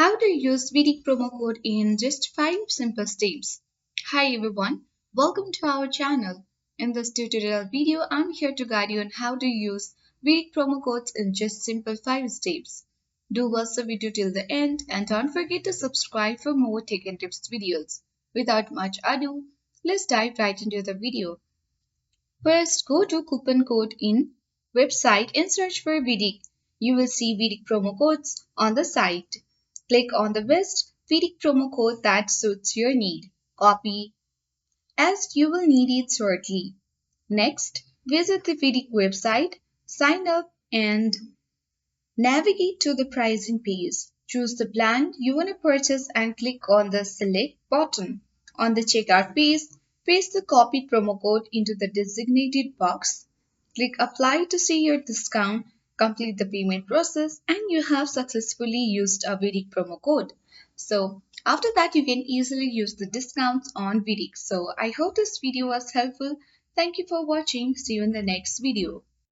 How to use vidiQ promo code in just 5 simple steps. Hi everyone, welcome to our channel. In this tutorial video, I'm here to guide you on how to use vidiQ promo codes in just simple 5 steps. Do watch the video till the end and don't forget to subscribe for more tech and tips videos. Without much ado, let's dive right into the video. First, go to coupon code in website and search for vidiQ. You will see vidiQ promo codes on the site. Click on the best vidiQ promo code that suits your need. Copy as you will need it shortly. Next, visit the vidiQ website, sign up and navigate to the pricing page. Choose the plan you want to purchase and click on the select button. On the checkout page, paste the copied promo code into the designated box. Click apply to see your discount, complete the payment process, and you have successfully used a vidiQ promo code. So after that, you can easily use the discounts on vidiQ. So I hope this video was helpful. Thank you for watching. See you in the next video.